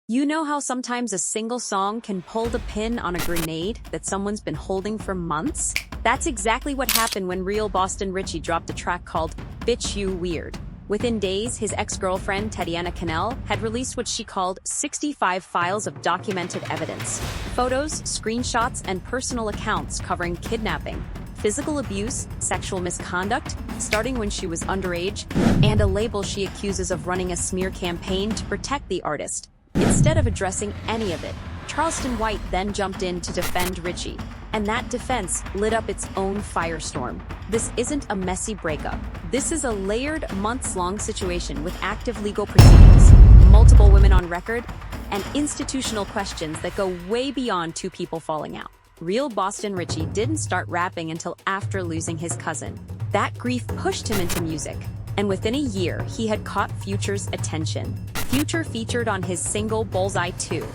You know how sometimes a single song can pull the pin on a grenade that someone's been holding for months? That's exactly what happened when real Boston Richey dropped a track called Bitch You Weird. Within days, his ex-girlfriend, Tatiana Cannell, had released what she called 65 files of documented evidence. Photos, screenshots, and personal accounts covering kidnapping, physical abuse, sexual misconduct, starting when she was underage, and a label she accuses of running a smear campaign to protect the artist. Instead of addressing any of it, Charleston White then jumped in to defend Richey, and that defense lit up its own firestorm. This isn't a messy breakup. This is a layered, months-long situation with active legal proceedings, multiple women on record, and institutional questions that go way beyond two people falling out. Real Boston Richey didn't start rapping until after losing his cousin. That grief pushed him into music, and within a year, he had caught Future's attention. Future featured on his single Bullseye 2,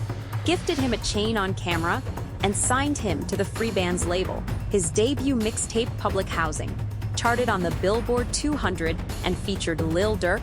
gifted him a chain on camera, and signed him to the Free Band's label. His debut mixtape, Public Housing, charted on the Billboard 200 and featured Lil Durk,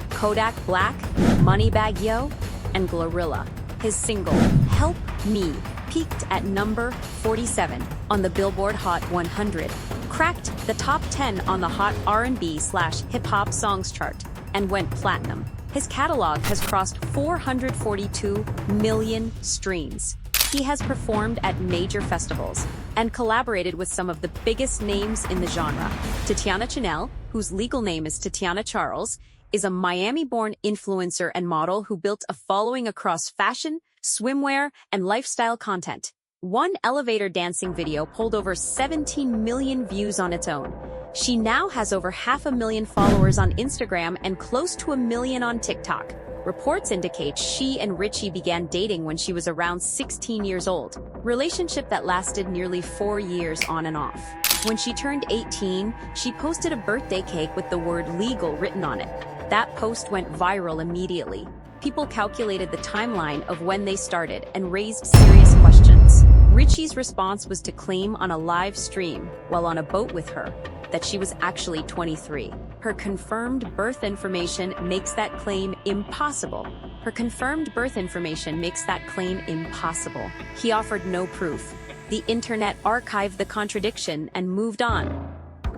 Kodak Black, Moneybagg Yo, and Glorilla. His single, Help Me, peaked at number 47 on the Billboard Hot 100, cracked the top 10 on the Hot R&B/hip-hop songs chart, and went platinum. His catalog has crossed 442 million streams. He has performed at major festivals and collaborated with some of the biggest names in the genre. Tatiana Cannell, whose legal name is Tatiana Charles, is a Miami-born influencer and model who built a following across fashion, swimwear, and lifestyle content. One elevator dancing video pulled over 17 million views on its own. She now has over 500,000 followers on Instagram and close to 1 million on TikTok. Reports indicate she and Richey began dating when she was around 16 years old, relationship that lasted nearly 4 years on and off. When she turned 18, she posted a birthday cake with the word legal written on it. That post went viral immediately. People calculated the timeline of when they started and raised serious questions. Richey's response was to claim on a live stream, while on a boat with her, that she was actually 23. Her confirmed birth information makes that claim impossible. He offered no proof. The internet archived the contradiction and moved on.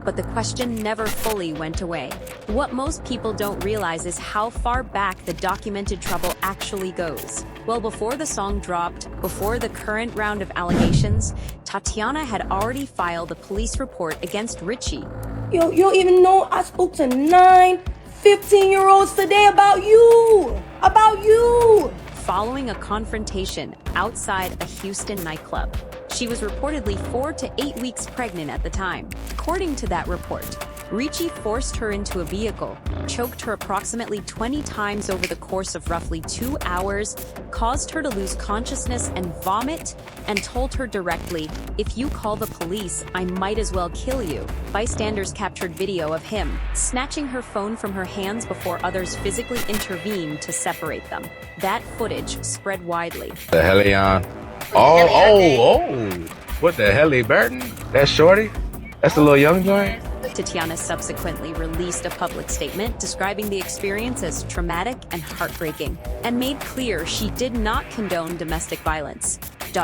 But the question never fully went away. What most people don't realize is how far back the documented trouble actually goes. Well, before the song dropped, before the current round of allegations, Tatiana had already filed a police report against Richey. Yo, you don't even know I spoke to 9 15-year-olds today about you! About you! Following a confrontation outside a Houston nightclub. She was reportedly 4 to 8 weeks pregnant at the time. According to that report, Richey forced her into a vehicle, choked her approximately 20 times over the course of roughly 2 hours, caused her to lose consciousness and vomit, and told her directly, "If you call the police, I might as well kill you." Bystanders captured video of him snatching her phone from her hands before others physically intervened to separate them. That footage spread widely. The Helion. Oh. What the hell, Burton? That's Shorty? That's the little young joint? Tatiana subsequently released a public statement describing the experience as traumatic and heartbreaking, and made clear she did not condone domestic violence.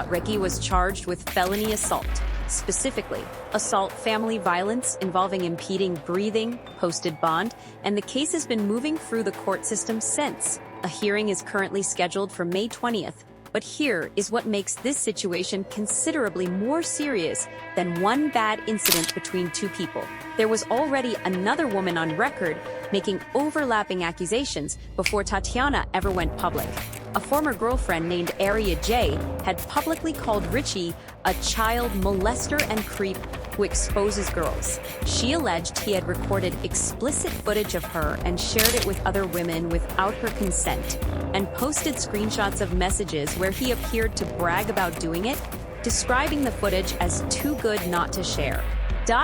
Richey was charged with felony assault, specifically assault family violence involving impeding breathing, posted bond, and the case has been moving through the court system since. A hearing is currently scheduled for May 20th. But here is what makes this situation considerably more serious than one bad incident between two people. There was already another woman on record making overlapping accusations before Tatiana ever went public. A former girlfriend named Area J had publicly called Richey a child molester and creep who exposes girls. She alleged he had recorded explicit footage of her and shared it with other women without her consent, and posted screenshots of messages where he appeared to brag about doing it, describing the footage as too good not to share.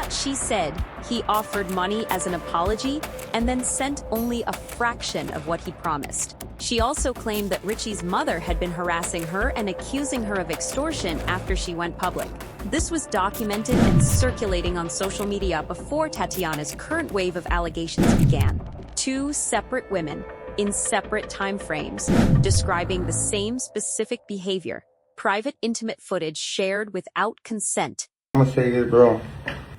She said he offered money as an apology and then sent only a fraction of what he promised. She also claimed that Richey's mother had been harassing her and accusing her of extortion after she went public. This was documented and circulating on social media before Tatiana's current wave of allegations began. Two separate women, in separate time frames, describing the same specific behavior. Private intimate footage shared without consent. I'm gonna say this, bro.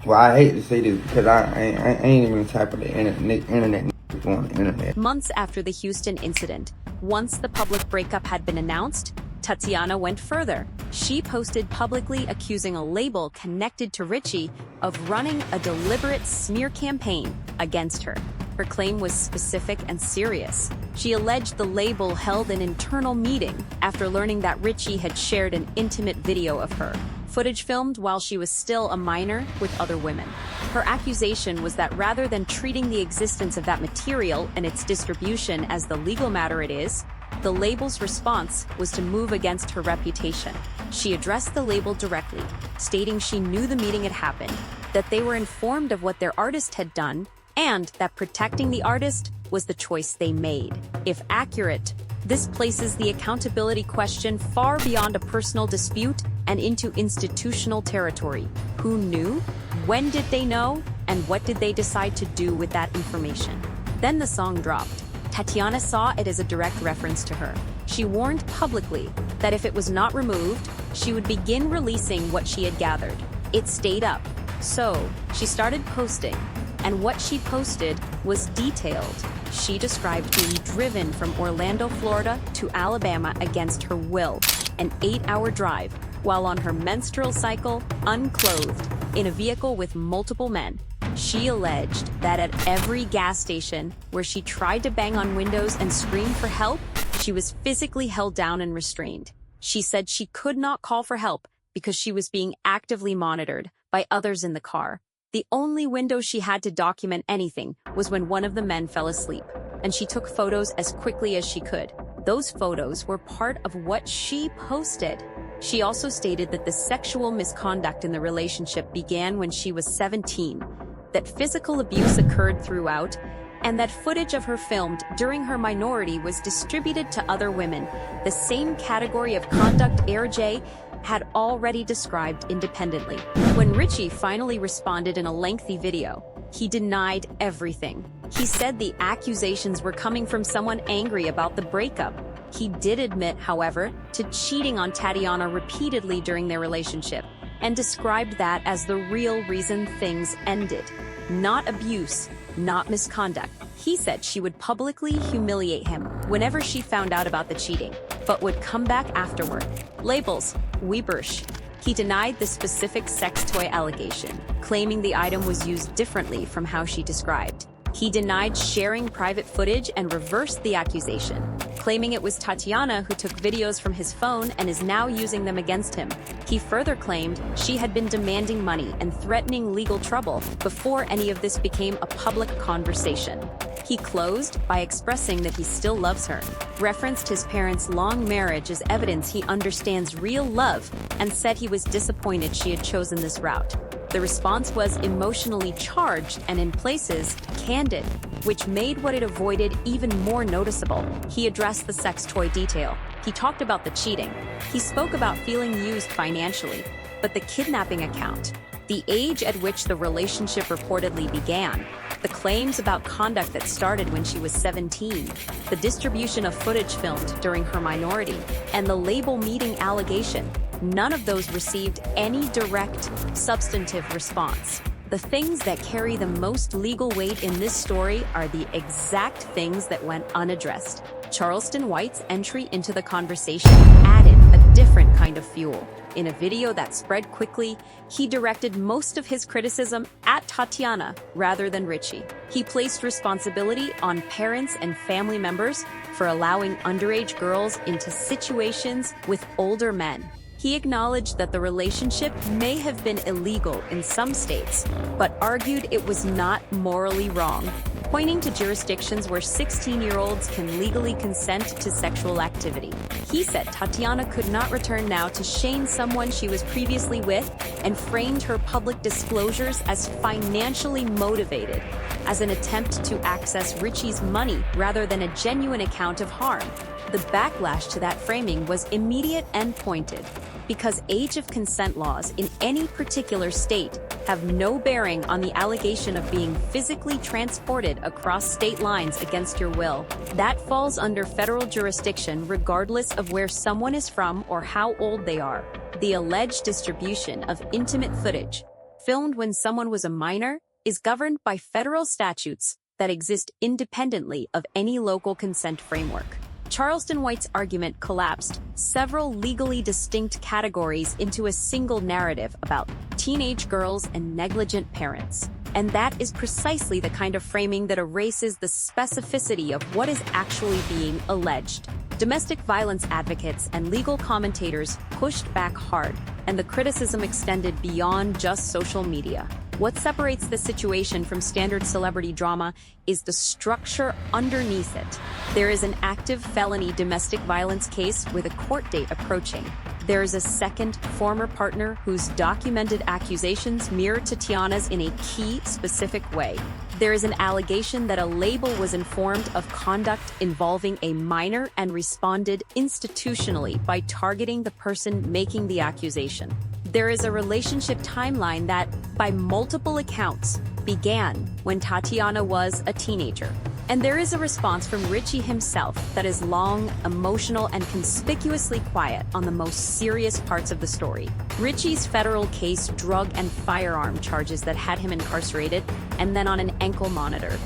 Well, I hate to say this because I ain't even the type of the internet on the internet. Months after the Houston incident, once the public breakup had been announced, Tatiana went further. She posted publicly accusing a label connected to Richey of running a deliberate smear campaign against her. Her claim was specific and serious. She alleged the label held an internal meeting after learning that Richey had shared an intimate video of her, footage filmed while she was still a minor with other women. Her accusation was that rather than treating the existence of that material and its distribution as the legal matter it is, the label's response was to move against her reputation. She addressed the label directly, stating she knew the meeting had happened, that they were informed of what their artist had done, and that protecting the artist was the choice they made. If accurate, this places the accountability question far beyond a personal dispute and into institutional territory. Who knew? When did they know? And what did they decide to do with that information? Then the song dropped. Tatiana saw it as a direct reference to her. She warned publicly that if it was not removed, she would begin releasing what she had gathered. It stayed up. So, she started posting, and what she posted was detailed. She described being driven from Orlando, Florida to Alabama against her will, an 8-hour drive, while on her menstrual cycle, unclothed, in a vehicle with multiple men. She alleged that at every gas station where she tried to bang on windows and scream for help, she was physically held down and restrained. She said she could not call for help because she was being actively monitored by others in the car. The only window she had to document anything was when one of the men fell asleep, and she took photos as quickly as she could. Those photos were part of what she posted. She also stated that the sexual misconduct in the relationship began when she was 17, that physical abuse occurred throughout, and that footage of her filmed during her minority was distributed to other women, the same category of conduct AirJ had already described independently. When Richey finally responded in a lengthy video, he denied everything. He said the accusations were coming from someone angry about the breakup. He did admit, however, to cheating on Tatiana repeatedly during their relationship, and described that as the real reason things ended. Not abuse, not misconduct. He said she would publicly humiliate him whenever she found out about the cheating, but would come back afterward. Labels, Webersh. He denied the specific sex toy allegation, claiming the item was used differently from how she described. He denied sharing private footage and reversed the accusation, claiming it was Tatiana who took videos from his phone and is now using them against him. He further claimed she had been demanding money and threatening legal trouble before any of this became a public conversation. He closed by expressing that he still loves her, referenced his parents' long marriage as evidence he understands real love, and said he was disappointed she had chosen this route. The response was emotionally charged and in places candid, which made what it avoided even more noticeable. He addressed the sex toy detail. He talked about the cheating. He spoke about feeling used financially, but the kidnapping account, the age at which the relationship reportedly began, the claims about conduct that started when she was 17, the distribution of footage filmed during her minority, and the label meeting allegation. None of those received any direct, substantive response. The things that carry the most legal weight in this story are the exact things that went unaddressed. Charleston White's entry into the conversation added a different kind of fuel. In a video that spread quickly, he directed most of his criticism at Tatiana rather than Richey. He placed responsibility on parents and family members for allowing underage girls into situations with older men. He acknowledged that the relationship may have been illegal in some states, but argued it was not morally wrong, pointing to jurisdictions where 16-year-olds can legally consent to sexual activity. He said Tatiana could not return now to shame someone she was previously with, and framed her public disclosures as financially motivated, as an attempt to access Richey's money rather than a genuine account of harm. The backlash to that framing was immediate and pointed, because age of consent laws in any particular state have no bearing on the allegation of being physically transported across state lines against your will. That falls under federal jurisdiction regardless of where someone is from or how old they are. The alleged distribution of intimate footage, filmed when someone was a minor, is governed by federal statutes that exist independently of any local consent framework. Charleston White's argument collapsed several legally distinct categories into a single narrative about teenage girls and negligent parents. And that is precisely the kind of framing that erases the specificity of what is actually being alleged. Domestic violence advocates and legal commentators pushed back hard, and the criticism extended beyond just social media. What separates the situation from standard celebrity drama is the structure underneath it. There is an active felony domestic violence case with a court date approaching. There is a second former partner whose documented accusations mirror Tatiana's in a key, specific way. There is an allegation that a label was informed of conduct involving a minor and responded institutionally by targeting the person making the accusation. There is a relationship timeline that, by multiple accounts, began when Tatiana was a teenager. And there is a response from Richey himself that is long, emotional, and conspicuously quiet on the most serious parts of the story. Richey's federal case drug and firearm charges that had him incarcerated and then on an ankle monitor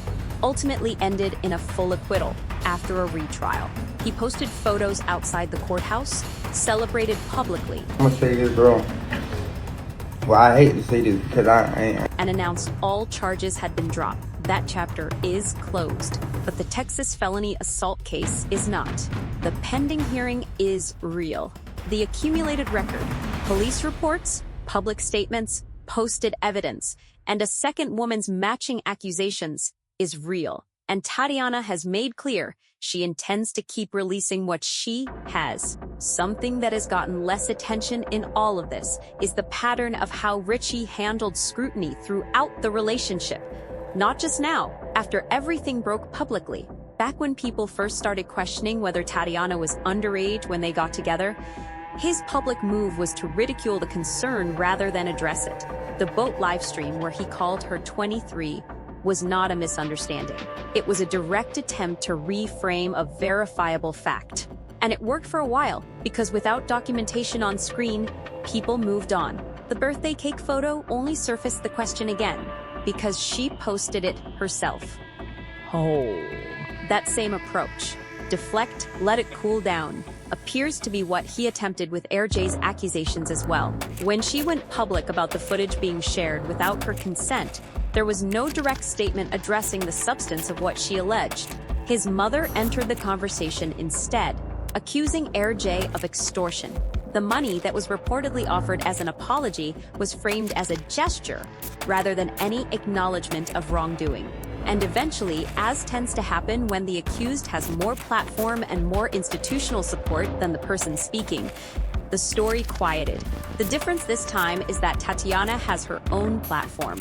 ultimately ended in a full acquittal after a retrial. He posted photos outside the courthouse, celebrated publicly, I'm gonna say this, bro. Well, I hate to say this because and announced all charges had been dropped. That chapter is closed, but the Texas felony assault case is not. The pending hearing is real. The accumulated record, police reports, public statements, posted evidence, and a second woman's matching accusations is real. And Tatiana has made clear she intends to keep releasing what she has. Something that has gotten less attention in all of this is the pattern of how Richey handled scrutiny throughout the relationship. Not just now, after everything broke publicly. Back when people first started questioning whether Tatiana was underage when they got together, his public move was to ridicule the concern rather than address it. The boat livestream where he called her 23 was not a misunderstanding. It was a direct attempt to reframe a verifiable fact. And it worked for a while, because without documentation on screen, people moved on. The birthday cake photo only surfaced the question again, because she posted it herself. Oh. That same approach, deflect, let it cool down, appears to be what he attempted with RJ's accusations as well. When she went public about the footage being shared without her consent, there was no direct statement addressing the substance of what she alleged. His mother entered the conversation instead, accusing RJ of extortion. The money that was reportedly offered as an apology was framed as a gesture rather than any acknowledgement of wrongdoing. And eventually, as tends to happen when the accused has more platform and more institutional support than the person speaking, the story quieted. The difference this time is that Tatiana has her own platform.